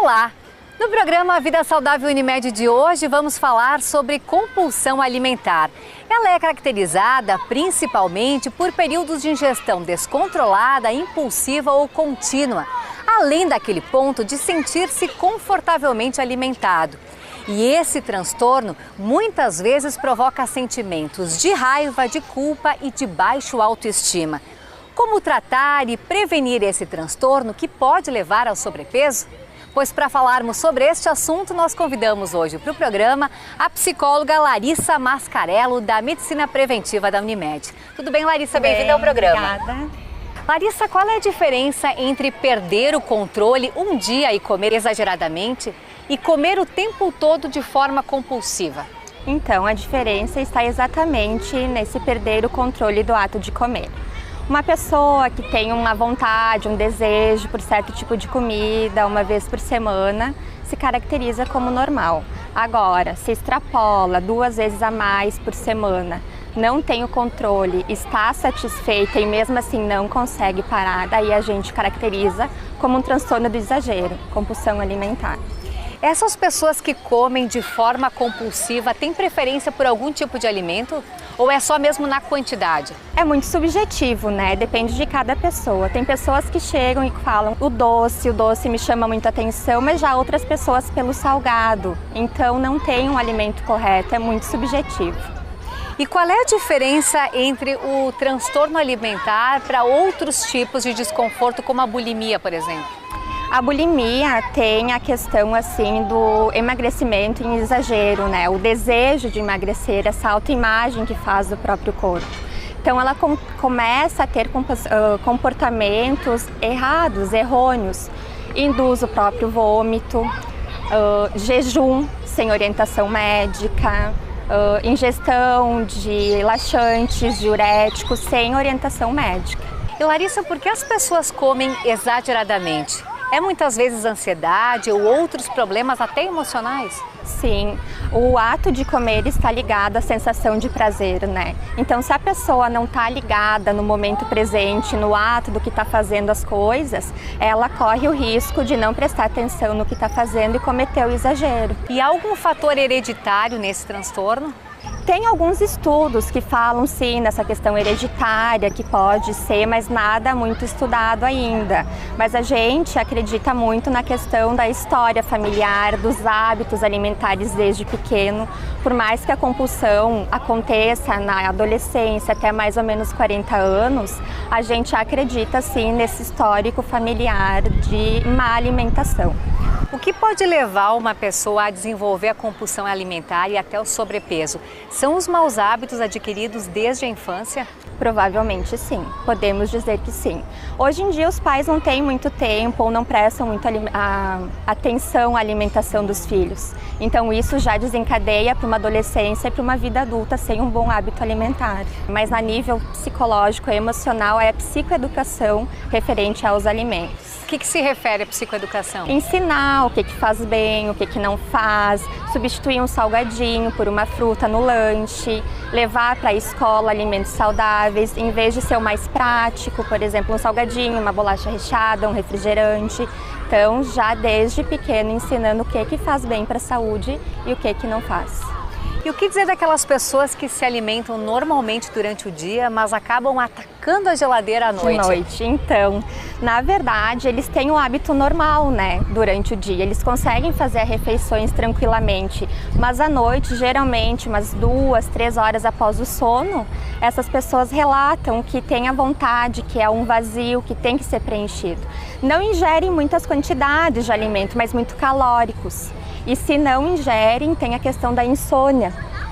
Olá! No programa Vida Saudável Unimed de hoje vamos falar sobre compulsão alimentar. Ela é caracterizada principalmente por períodos de ingestão descontrolada, impulsiva ou contínua, além daquele ponto de sentir-se confortavelmente alimentado. E esse transtorno muitas vezes provoca sentimentos de raiva, de culpa e de baixa autoestima. Como tratar e prevenir esse transtorno que pode levar ao sobrepeso? Pois para falarmos sobre este assunto, nós convidamos hoje para o programa a psicóloga Larissa Mascarello, da Medicina Preventiva da Unimed. Tudo bem, Larissa? Bem-vinda ao programa. Obrigada. Larissa, qual é a diferença entre perder o controle um dia e comer exageradamente e comer o tempo todo de forma compulsiva? Então, a diferença está exatamente nesse perder o controle do ato de comer. Uma pessoa que tem uma vontade, um desejo por certo tipo de comida uma vez por semana se caracteriza como normal. Agora, se extrapola 2 vezes a mais por semana, não tem o controle, está satisfeita e mesmo assim não consegue parar, daí a gente caracteriza como um transtorno do exagero, compulsão alimentar. Essas pessoas que comem de forma compulsiva têm preferência por algum tipo de alimento ou é só mesmo na quantidade? É muito subjetivo, né? Depende de cada pessoa. Tem pessoas que chegam e falam o doce me chama muita atenção, mas já outras pessoas pelo salgado. Então não tem um alimento correto, é muito subjetivo. E qual é a diferença entre o transtorno alimentar para outros tipos de desconforto, como a bulimia, por exemplo? A bulimia tem a questão assim do emagrecimento em exagero, né? O desejo de emagrecer, essa autoimagem que faz do próprio corpo. Então ela começa a ter comportamentos errados, errôneos, induz o próprio vômito, jejum sem orientação médica, ingestão de laxantes, diuréticos sem orientação médica. E Larissa, por que as pessoas comem exageradamente? É muitas vezes ansiedade ou outros problemas até emocionais? Sim, o ato de comer está ligado à sensação de prazer, né? Então, se a pessoa não está ligada no momento presente, no ato do que está fazendo as coisas, ela corre o risco de não prestar atenção no que está fazendo e cometer o exagero. E há algum fator hereditário nesse transtorno? Tem alguns estudos que falam sim nessa questão hereditária, que pode ser, mas nada muito estudado ainda. Mas a gente acredita muito na questão da história familiar, dos hábitos alimentares desde pequeno. Por mais que a compulsão aconteça na adolescência até mais ou menos 40 anos, a gente acredita sim nesse histórico familiar de má alimentação. O que pode levar uma pessoa a desenvolver a compulsão alimentar e até o sobrepeso? São os maus hábitos adquiridos desde a infância? Provavelmente sim, podemos dizer que sim. Hoje em dia os pais não têm muito tempo ou não prestam muito atenção à alimentação dos filhos. Então isso já desencadeia para uma adolescência e para uma vida adulta sem um bom hábito alimentar. Mas a nível psicológico e emocional é a psicoeducação referente aos alimentos. O que se refere à psicoeducação? Ensinar o que faz bem, o que não faz, substituir um salgadinho por uma fruta no lanche, levar para a escola alimentos saudáveis, em vez de ser o mais prático, por exemplo, um salgadinho, uma bolacha recheada, um refrigerante. Então, já desde pequeno ensinando o que faz bem para a saúde e o que não faz. E o que dizer daquelas pessoas que se alimentam normalmente durante o dia, mas acabam atacando a geladeira à noite? Então, na verdade, eles têm um hábito normal, né, durante o dia. Eles conseguem fazer refeições tranquilamente, mas à noite, geralmente, umas 2, 3 horas após o sono, essas pessoas relatam que têm a vontade, que é um vazio que tem que ser preenchido. Não ingerem muitas quantidades de alimento, mas muito calóricos. E se não ingerem, tem a questão da insônia.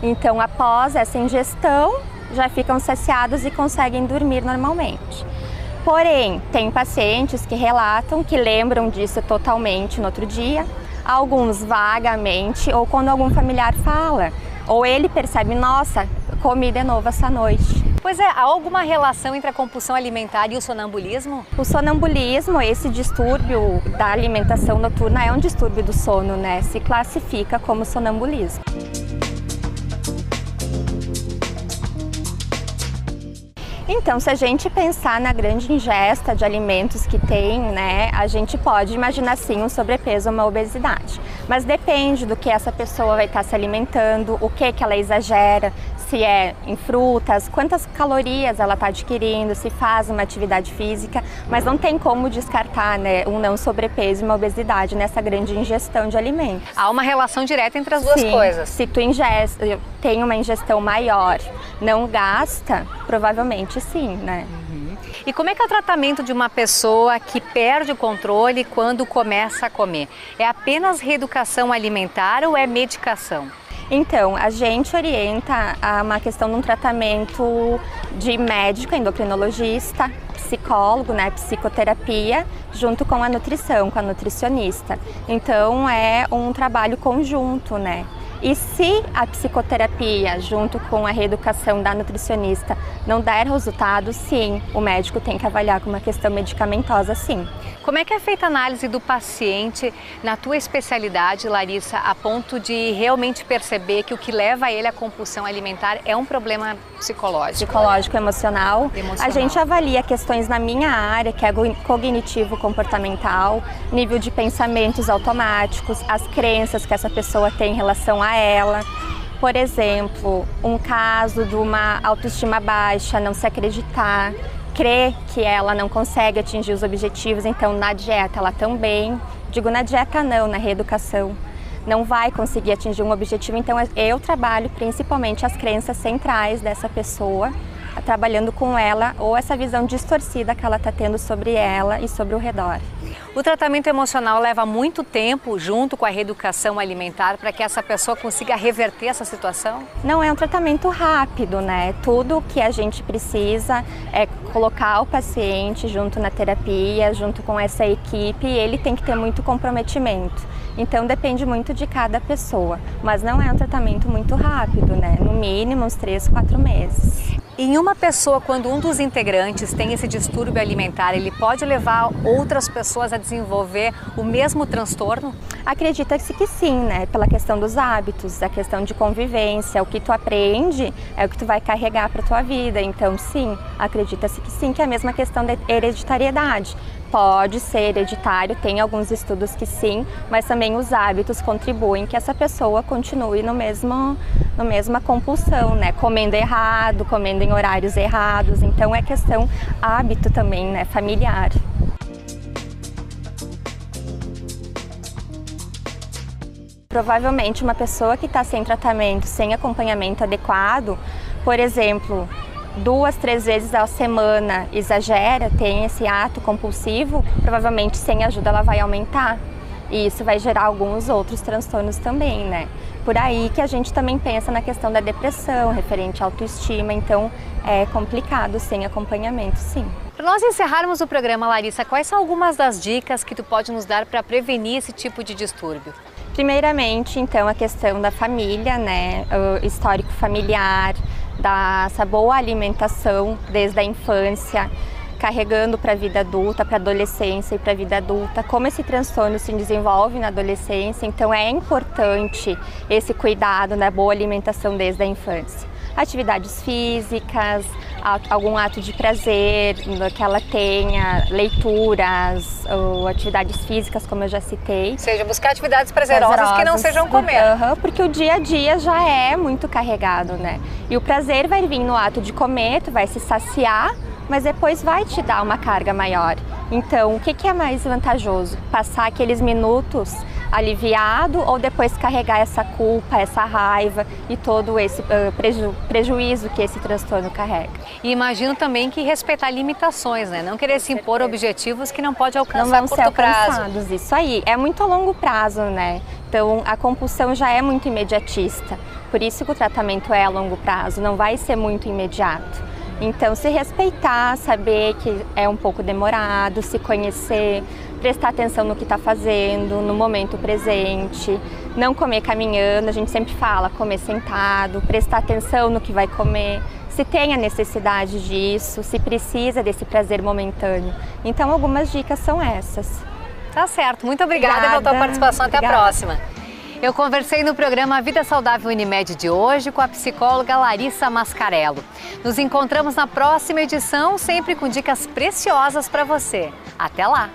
Então, após essa ingestão, já ficam saciados e conseguem dormir normalmente. Porém, tem pacientes que relatam que lembram disso totalmente no outro dia, alguns vagamente, ou quando algum familiar fala, ou ele percebe, nossa, comi de novo essa noite. Pois é, há alguma relação entre a compulsão alimentar e o sonambulismo? O sonambulismo, esse distúrbio da alimentação noturna, é um distúrbio do sono, né? Se classifica como sonambulismo. Então, se a gente pensar na grande ingesta de alimentos que tem, né, a gente pode imaginar sim um sobrepeso ou uma obesidade. Mas depende do que essa pessoa vai estar se alimentando, o que ela exagera, se é em frutas, quantas calorias ela está adquirindo, se faz uma atividade física, mas não tem como descartar, né, um não sobrepeso e uma obesidade nessa grande ingestão de alimentos. Há uma relação direta entre as duas coisas. Se tu tem uma ingestão maior, não gasta, provavelmente sim, né? E como é que é o tratamento de uma pessoa que perde o controle quando começa a comer? É apenas reeducação alimentar ou é medicação? Então, a gente orienta a uma questão de um tratamento de médico, endocrinologista, psicólogo, né, psicoterapia, junto com a nutrição, com a nutricionista. Então, é um trabalho conjunto, né? E se a psicoterapia, junto com a reeducação da nutricionista, não der resultado, sim, o médico tem que avaliar com uma questão medicamentosa, sim. Como é que é feita a análise do paciente na tua especialidade, Larissa, a ponto de realmente perceber que o que leva ele à compulsão alimentar é um problema psicológico? Psicológico, emocional. A gente avalia questões na minha área, que é cognitivo-comportamental, nível de pensamentos automáticos, as crenças que essa pessoa tem em relação a ela. Por exemplo, um caso de uma autoestima baixa, não se acreditar, crer que ela não consegue atingir os objetivos, então na dieta ela também, digo na dieta não, na reeducação, não vai conseguir atingir um objetivo, então eu trabalho principalmente as crenças centrais dessa pessoa, trabalhando com ela ou essa visão distorcida que ela está tendo sobre ela e sobre o redor. O tratamento emocional leva muito tempo junto com a reeducação alimentar para que essa pessoa consiga reverter essa situação? Não é um tratamento rápido, né? Tudo que a gente precisa é colocar o paciente junto na terapia, junto com essa equipe, e ele tem que ter muito comprometimento. Então depende muito de cada pessoa, mas não é um tratamento muito rápido, né? No mínimo uns 3, 4 meses. Em uma pessoa, quando um dos integrantes tem esse distúrbio alimentar, ele pode levar outras pessoas a desenvolver o mesmo transtorno? Acredita-se que sim, né? Pela questão dos hábitos, a questão de convivência, o que tu aprende é o que tu vai carregar para tua vida. Então, sim, acredita-se que sim, que é a mesma questão da hereditariedade. Pode ser hereditário, tem alguns estudos que sim, mas também os hábitos contribuem que essa pessoa continue na mesma compulsão, né? Comendo errado, comendo em horários errados, então é questão hábito também, né? Familiar. Provavelmente uma pessoa que está sem tratamento, sem acompanhamento adequado, por exemplo, 2, 3 vezes à semana exagera, tem esse ato compulsivo, provavelmente sem ajuda ela vai aumentar. E isso vai gerar alguns outros transtornos também, né? Por aí que a gente também pensa na questão da depressão, referente à autoestima, então é complicado sem acompanhamento, sim. Para nós encerrarmos o programa, Larissa, quais são algumas das dicas que tu pode nos dar para prevenir esse tipo de distúrbio? Primeiramente, então, a questão da família, né? O histórico familiar, dessa boa alimentação desde a infância, carregando para a vida adulta, para a adolescência e para a vida adulta, como esse transtorno se desenvolve na adolescência, então é importante esse cuidado da boa alimentação desde a infância. Atividades físicas, algum ato de prazer que ela tenha, leituras, ou atividades físicas, como eu já citei. Ou seja, buscar atividades prazerosas que não sejam comer. Porque o dia a dia já é muito carregado, né? E o prazer vai vir no ato de comer, tu vai se saciar, mas depois vai te dar uma carga maior. Então, o que é mais vantajoso? Passar aqueles minutos aliviado ou depois carregar essa culpa, essa raiva e todo esse prejuízo que esse transtorno carrega? E imagino também que respeitar limitações, né? Não querer se impor objetivos que não pode alcançar a curto prazo. Isso aí, é muito a longo prazo, né? Então, a compulsão já é muito imediatista, por isso que o tratamento é a longo prazo, não vai ser muito imediato. Então, se respeitar, saber que é um pouco demorado, se conhecer, prestar atenção no que está fazendo, no momento presente, não comer caminhando, a gente sempre fala, comer sentado, prestar atenção no que vai comer, se tem a necessidade disso, se precisa desse prazer momentâneo. Então, algumas dicas são essas. Tá certo, muito obrigada pela tua participação, até a próxima. Eu conversei no programa Vida Saudável Unimed de hoje com a psicóloga Larissa Mascarello. Nos encontramos na próxima edição, sempre com dicas preciosas para você. Até lá!